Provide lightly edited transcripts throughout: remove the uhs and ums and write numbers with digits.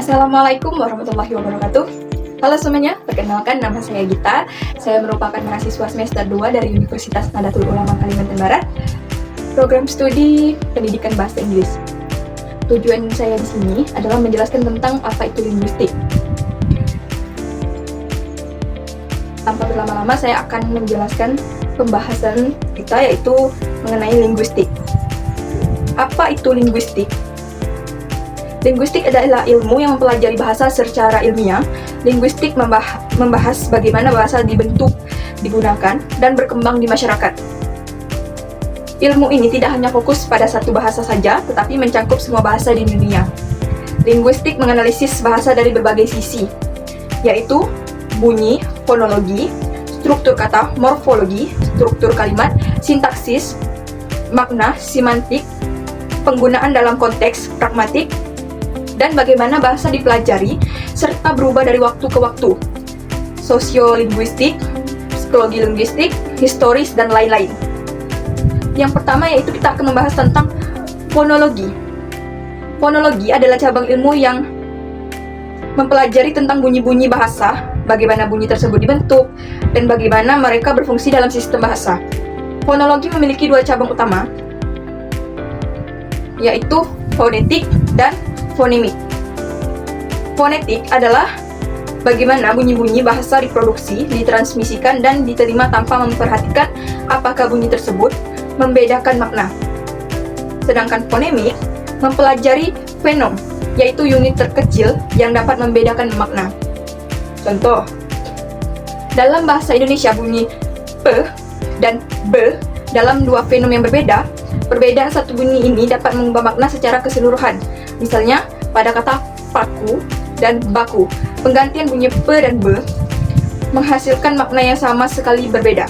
Assalamualaikum warahmatullahi wabarakatuh. Halo semuanya, perkenalkan nama saya Gita. Saya merupakan mahasiswa semester 2 dari Universitas Nahdlatul Ulama Kalimantan Barat, program studi pendidikan bahasa Inggris. Tujuan saya di sini adalah menjelaskan tentang apa itu linguistik. Tanpa berlama-lama, saya akan menjelaskan pembahasan kita, yaitu mengenai linguistik. Apa itu linguistik? Linguistik adalah ilmu yang mempelajari bahasa secara ilmiah. Linguistik membahas bagaimana bahasa dibentuk, digunakan, dan berkembang di masyarakat. Ilmu ini tidak hanya fokus pada satu bahasa saja, tetapi mencakup semua bahasa di dunia. Linguistik menganalisis bahasa dari berbagai sisi, yaitu bunyi, fonologi, struktur kata, morfologi, struktur kalimat, sintaksis, makna, semantik, penggunaan dalam konteks pragmatik, dan bagaimana bahasa dipelajari serta berubah dari waktu ke waktu, sosiolinguistik, psikologi linguistik, historis, dan lain-lain. Yang pertama yaitu kita akan membahas tentang fonologi. Fonologi adalah cabang ilmu yang mempelajari tentang bunyi-bunyi bahasa, bagaimana bunyi tersebut dibentuk, dan bagaimana mereka berfungsi dalam sistem bahasa. Fonologi memiliki dua cabang utama, yaitu fonetik dan fonemik. Fonetik adalah bagaimana bunyi-bunyi bahasa diproduksi, ditransmisikan, dan diterima tanpa memperhatikan apakah bunyi tersebut membedakan makna. Sedangkan fonemik mempelajari fenom, yaitu unit terkecil yang dapat membedakan makna. Contoh, dalam bahasa Indonesia bunyi p dan b dalam dua fenom yang berbeda. Perbedaan satu bunyi ini dapat mengubah makna secara keseluruhan. Misalnya, pada kata paku dan baku, penggantian bunyi p dan b menghasilkan makna yang sama sekali berbeda.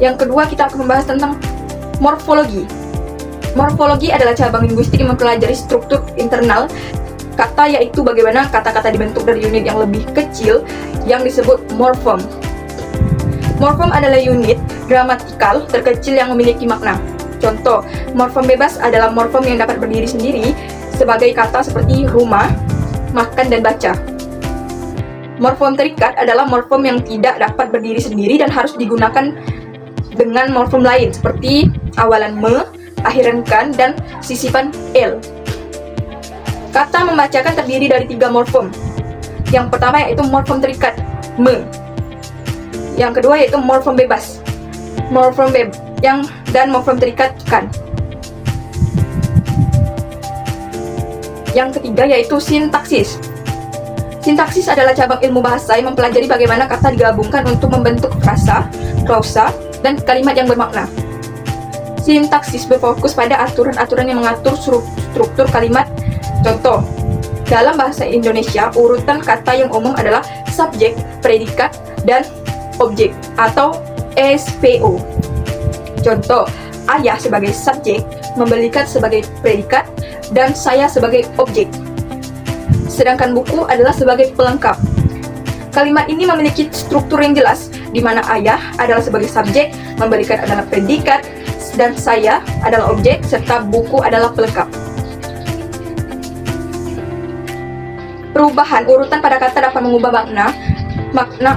Yang kedua, kita akan membahas tentang morfologi. Morfologi adalah cabang linguistik yang mempelajari struktur internal kata, yaitu bagaimana kata-kata dibentuk dari unit yang lebih kecil yang disebut morfem. Morfem adalah unit gramatikal terkecil yang memiliki makna. Contoh, morfem bebas adalah morfem yang dapat berdiri sendiri sebagai kata seperti rumah, makan, dan baca. Morfem terikat adalah morfem yang tidak dapat berdiri sendiri dan harus digunakan dengan morfem lain seperti awalan me, akhiran kan, dan sisipan l. Kata membacakan terdiri dari 3 morfem. Yang pertama yaitu morfem terikat, me. Yang kedua yaitu morfem bebas, dan morfem terikat kan. Yang ketiga yaitu sintaksis. Sintaksis adalah cabang ilmu bahasa yang mempelajari bagaimana kata digabungkan untuk membentuk frasa, klausa, dan kalimat yang bermakna. Sintaksis berfokus pada aturan-aturan yang mengatur struktur kalimat. Contoh, dalam bahasa Indonesia, urutan kata yang umum adalah subjek, predikat, dan objek atau SPO. Contoh, ayah sebagai subjek, membelikan sebagai predikat, dan saya sebagai objek. Sedangkan buku adalah sebagai pelengkap. Kalimat ini memiliki struktur yang jelas, di mana ayah adalah sebagai subjek, memberikan adalah predikat, dan saya adalah objek, serta buku adalah pelengkap. Perubahan urutan pada kata dapat mengubah makna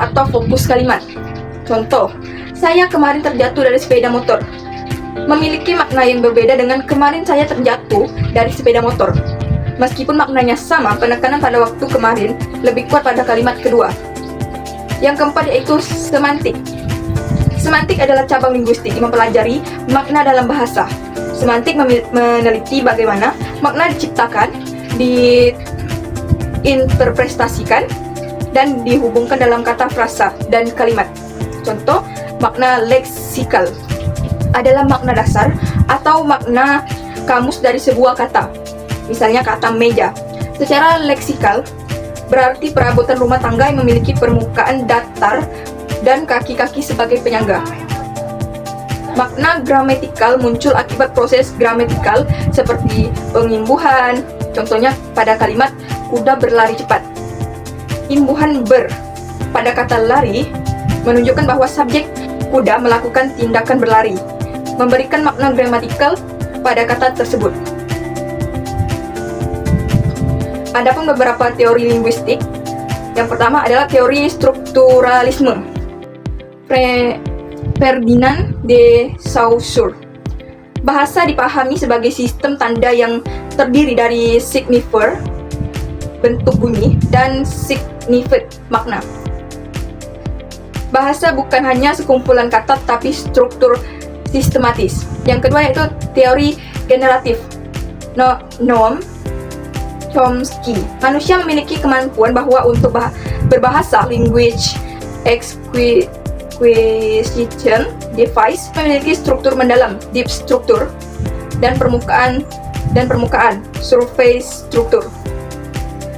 atau fokus kalimat. Contoh, saya kemarin terjatuh dari sepeda motor. Memiliki makna yang berbeda dengan kemarin saya terjatuh dari sepeda motor. Meskipun maknanya sama, penekanan pada waktu kemarin lebih kuat pada kalimat kedua. Yang keempat yaitu semantik. Semantik adalah cabang linguistik yang mempelajari makna dalam bahasa. Semantik meneliti bagaimana makna diciptakan, diinterpretasikan, dan dihubungkan dalam kata, frasa, dan kalimat. Contoh, makna leksikal adalah makna dasar atau makna kamus dari sebuah kata. Misalnya kata meja. Secara leksikal berarti perabotan rumah tangga yang memiliki permukaan datar dan kaki-kaki sebagai penyangga. Makna gramatikal muncul akibat proses gramatikal seperti pengimbuhan. Contohnya pada kalimat kuda berlari cepat. Imbuhan ber pada kata lari menunjukkan bahwa subjek kuda melakukan tindakan berlari, memberikan makna gramatikal pada kata tersebut. Adapun beberapa teori linguistik. Yang pertama adalah teori strukturalisme. Ferdinand de Saussure. Bahasa dipahami sebagai sistem tanda yang terdiri dari signifier, bentuk bunyi, dan signified, makna. Bahasa bukan hanya sekumpulan kata, tapi struktur sistematis. Yang kedua yaitu teori generatif. Noam Chomsky. Manusia memiliki kemampuan bahwa untuk berbahasa, language acquisition device, memiliki struktur mendalam, deep struktur, dan permukaan, surface struktur.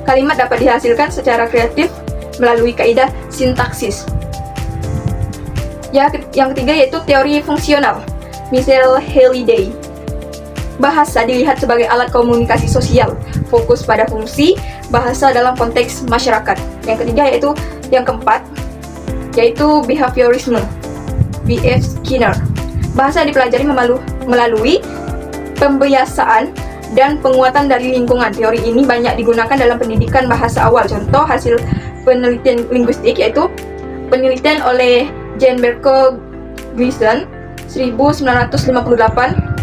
Kalimat dapat dihasilkan secara kreatif melalui kaidah sintaksis. Yang ketiga yaitu teori fungsional. Michel Halliday. Bahasa dilihat sebagai alat komunikasi sosial, fokus pada fungsi bahasa dalam konteks masyarakat. Yang keempat yaitu behaviorisme. B.F. Skinner. Bahasa dipelajari melalui pembiasaan dan penguatan dari lingkungan. Teori ini banyak digunakan dalam pendidikan bahasa awal. Contoh hasil penelitian linguistik yaitu penelitian oleh Jean Berko Gleason 1958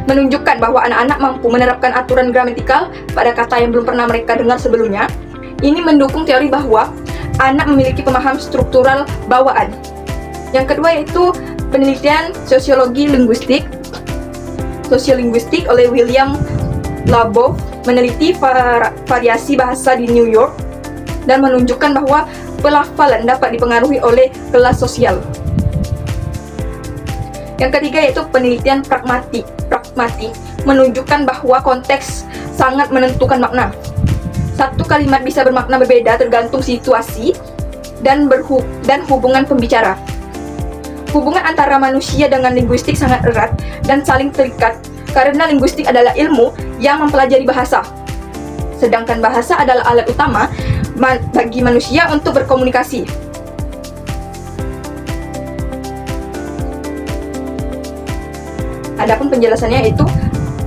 menunjukkan bahwa anak-anak mampu menerapkan aturan gramatikal pada kata yang belum pernah mereka dengar sebelumnya. Ini mendukung teori bahwa anak memiliki pemahaman struktural bawaan. Yang kedua yaitu penelitian sosiologi linguistik. Sosiolinguistik oleh William Labov meneliti variasi bahasa di New York dan menunjukkan bahwa pelafalan dapat dipengaruhi oleh kelas sosial. Yang ketiga yaitu penelitian pragmatik menunjukkan bahwa konteks sangat menentukan makna. Satu kalimat bisa bermakna berbeda tergantung situasi dan hubungan pembicara. Hubungan antara manusia dengan linguistik sangat erat dan saling terikat karena linguistik adalah ilmu yang mempelajari bahasa. Sedangkan bahasa adalah alat utama bagi manusia untuk berkomunikasi. Adapun penjelasannya yaitu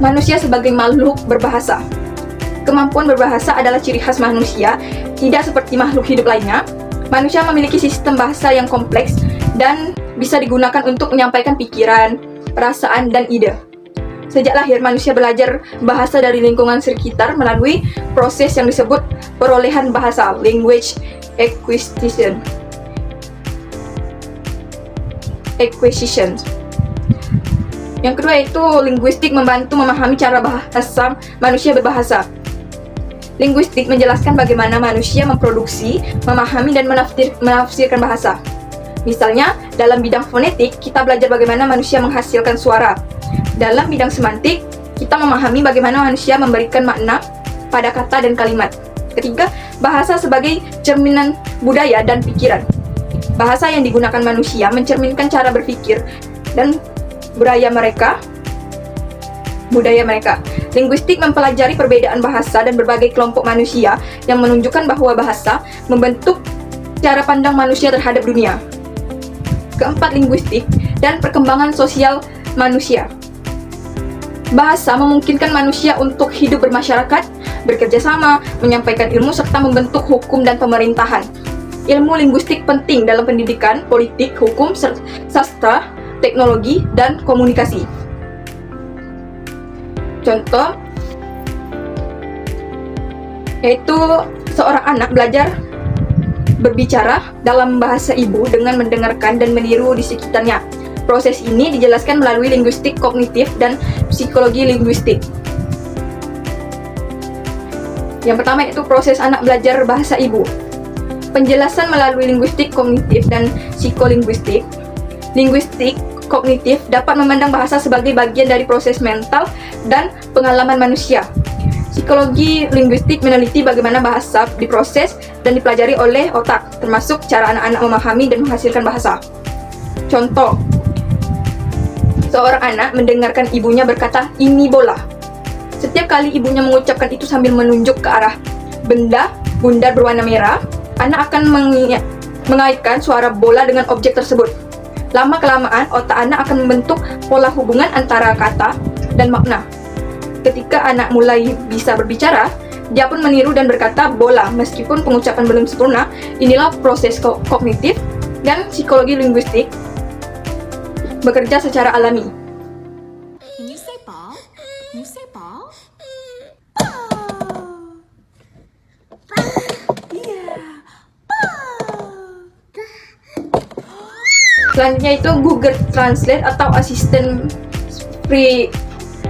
manusia sebagai makhluk berbahasa. Kemampuan berbahasa adalah ciri khas manusia, tidak seperti makhluk hidup lainnya. Manusia memiliki sistem bahasa yang kompleks dan bisa digunakan untuk menyampaikan pikiran, perasaan, dan ide. Sejak lahir, manusia belajar bahasa dari lingkungan sekitar melalui proses yang disebut perolehan bahasa, language acquisition. Yang kedua yaitu linguistik membantu memahami cara bahasa manusia berbahasa. Linguistik menjelaskan bagaimana manusia memproduksi, memahami, dan menafsirkan bahasa. Misalnya, dalam bidang fonetik, kita belajar bagaimana manusia menghasilkan suara. Dalam bidang semantik, kita memahami bagaimana manusia memberikan makna pada kata dan kalimat. Ketiga, bahasa sebagai cerminan budaya dan pikiran. Bahasa yang digunakan manusia mencerminkan cara berpikir dan budaya mereka. Linguistik mempelajari perbedaan bahasa dan berbagai kelompok manusia yang menunjukkan bahwa bahasa membentuk cara pandang manusia terhadap dunia. Keempat, linguistik dan perkembangan sosial manusia. Bahasa memungkinkan manusia untuk hidup bermasyarakat, bekerja sama, menyampaikan ilmu, serta membentuk hukum dan pemerintahan. Ilmu linguistik penting dalam pendidikan, politik, hukum, sastra, teknologi, dan komunikasi. Contoh yaitu seorang anak belajar berbicara dalam bahasa ibu dengan mendengarkan dan meniru di sekitarnya. Proses ini dijelaskan melalui linguistik kognitif dan psikologi linguistik. Yang pertama yaitu proses anak belajar bahasa ibu. Penjelasan melalui linguistik kognitif dan psikolinguistik. Linguistik kognitif dapat memandang bahasa sebagai bagian dari proses mental dan pengalaman manusia. Psikologi linguistik meneliti bagaimana bahasa diproses dan dipelajari oleh otak, termasuk cara anak-anak memahami dan menghasilkan bahasa. Contoh, seorang anak mendengarkan ibunya berkata, "Ini bola." Setiap kali ibunya mengucapkan itu sambil menunjuk ke arah benda bundar berwarna merah, anak akan mengaitkan suara bola dengan objek tersebut. Lama-kelamaan, otak anak akan membentuk pola hubungan antara kata dan makna. Ketika anak mulai bisa berbicara, Dia pun meniru dan berkata bola meskipun pengucapan belum sempurna. Inilah proses kognitif dan psikologi linguistik bekerja secara alami. Can you say ball? Can you say ball? Selanjutnya itu Google Translate atau asisten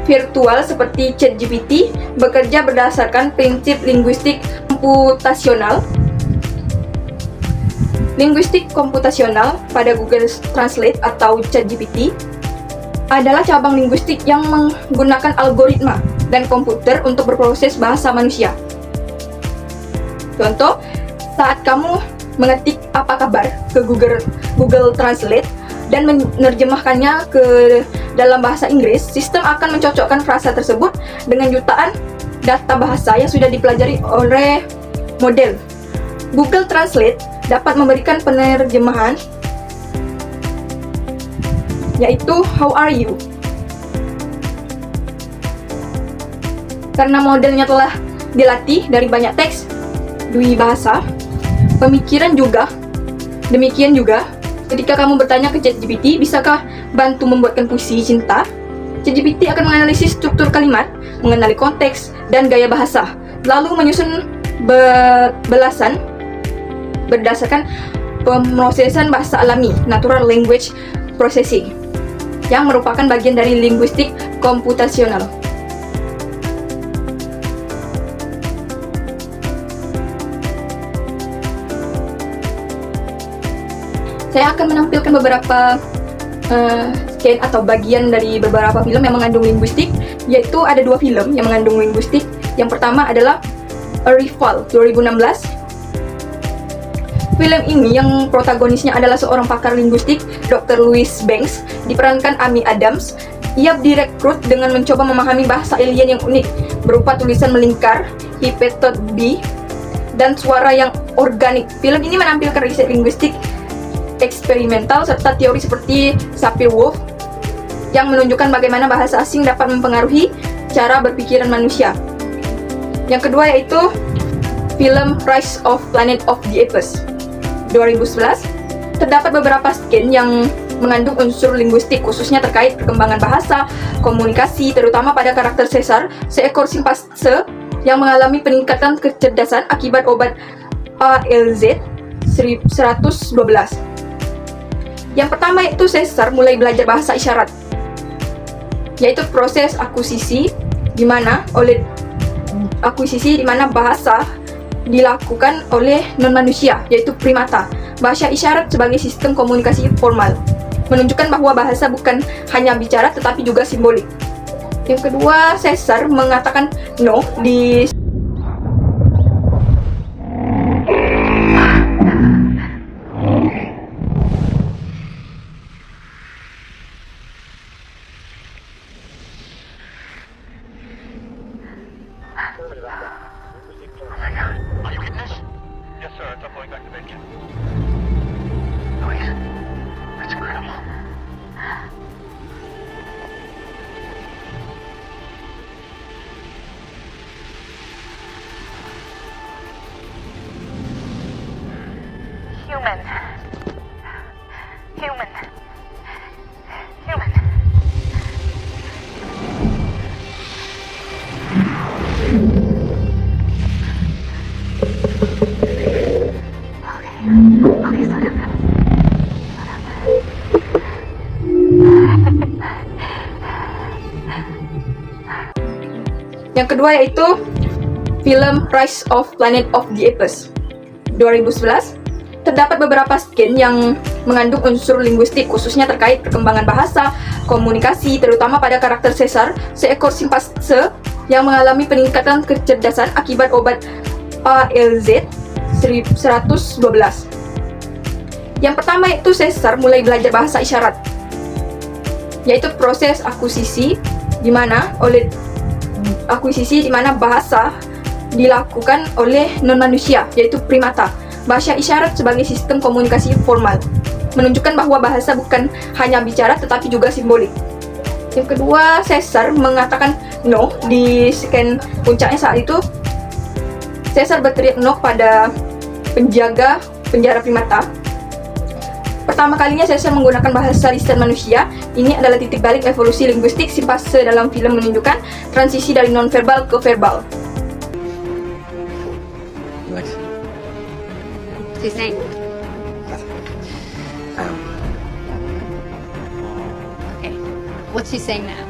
virtual seperti ChatGPT bekerja berdasarkan prinsip linguistik komputasional. Linguistik komputasional pada Google Translate atau ChatGPT adalah cabang linguistik yang menggunakan algoritma dan komputer untuk berproses bahasa manusia. Contoh, saat kamu mengetik apa kabar ke Google Translate dan menerjemahkannya ke dalam bahasa Inggris, sistem akan mencocokkan frasa tersebut dengan jutaan data bahasa yang sudah dipelajari oleh model. Google Translate dapat memberikan penerjemahan yaitu how are you? Karena modelnya telah dilatih dari banyak teks dui bahasa, pemikiran juga. Demikian juga, ketika kamu bertanya ke ChatGPT, bisakah bantu membuatkan puisi cinta? ChatGPT akan menganalisis struktur kalimat, mengenali konteks dan gaya bahasa, lalu menyusun belasan berdasarkan pemrosesan bahasa alami, natural language processing, yang merupakan bagian dari linguistik komputasional. Saya akan menampilkan beberapa scan atau bagian dari beberapa film yang mengandung linguistik, yaitu ada 2 film yang mengandung linguistik. Yang pertama adalah Arrival 2016. Film ini yang protagonisnya adalah seorang pakar linguistik, Dr. Louis Banks, diperankan Amy Adams. Ia direkrut dengan mencoba memahami bahasa alien yang unik, berupa tulisan melingkar, hipetotbi, dan suara yang organik. Film ini menampilkan riset linguistik eksperimental serta teori seperti Sapir-Whorf yang menunjukkan bagaimana bahasa asing dapat mempengaruhi cara berpikiran manusia. Yang kedua yaitu film Rise of Planet of the Apes 2011. Terdapat beberapa scan yang mengandung unsur linguistik khususnya terkait perkembangan bahasa, komunikasi, terutama pada karakter Caesar, seekor simpase yang mengalami peningkatan kecerdasan akibat obat ALZ 112. Yang pertama itu Caesar mulai belajar bahasa isyarat, yaitu proses akuisisi di mana bahasa dilakukan oleh non-manusia, yaitu primata. Bahasa isyarat sebagai sistem komunikasi formal, menunjukkan bahwa bahasa bukan hanya bicara tetapi juga simbolik. Yang kedua, Caesar mengatakan no di Human. Okay, slow down. Yang kedua yaitu film Rise of Planet of the Apes 2011. Terdapat beberapa scan yang mengandung unsur linguistik khususnya terkait perkembangan bahasa, komunikasi, terutama pada karakter Caesar, seekor simpase yang mengalami peningkatan kecerdasan akibat obat ALZ 112. Yang pertama itu Caesar mulai belajar bahasa isyarat, yaitu proses akuisisi di mana bahasa dilakukan oleh non-manusia, yaitu primata. Bahasa isyarat sebagai sistem komunikasi formal, menunjukkan bahwa bahasa bukan hanya bicara tetapi juga simbolik. Yang kedua, Caesar mengatakan no di scan puncaknya saat itu. Caesar berteriak no pada penjaga penjara primata. Pertama kalinya Caesar menggunakan bahasa lisan manusia. Ini adalah titik balik evolusi linguistik. Simpase dalam film menunjukkan transisi dari non-verbal ke verbal. Lex. What's he saying? Okay. What's he saying now?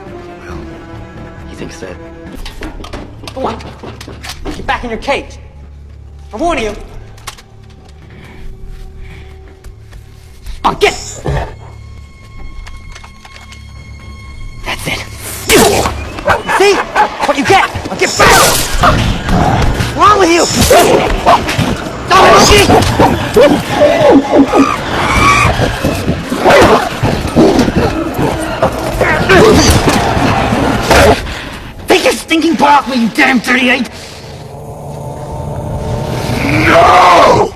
Well, he thinks that. Go on. Get back in your cage. I'm warning you. On, get! That's it. See? What you get? Now get back! What's wrong with you? Stop it, take your stinking paw off me, you damn 38! No!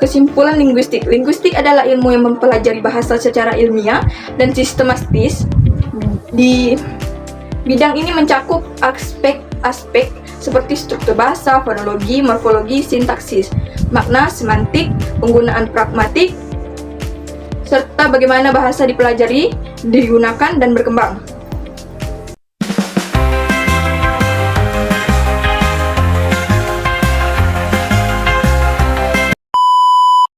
Kesimpulan linguistik. Linguistik adalah ilmu yang mempelajari bahasa secara ilmiah dan sistematis. Di bidang ini mencakup aspek-aspek seperti struktur bahasa, fonologi, morfologi, sintaksis, makna, semantik, penggunaan pragmatik, serta bagaimana bahasa dipelajari, digunakan, dan berkembang.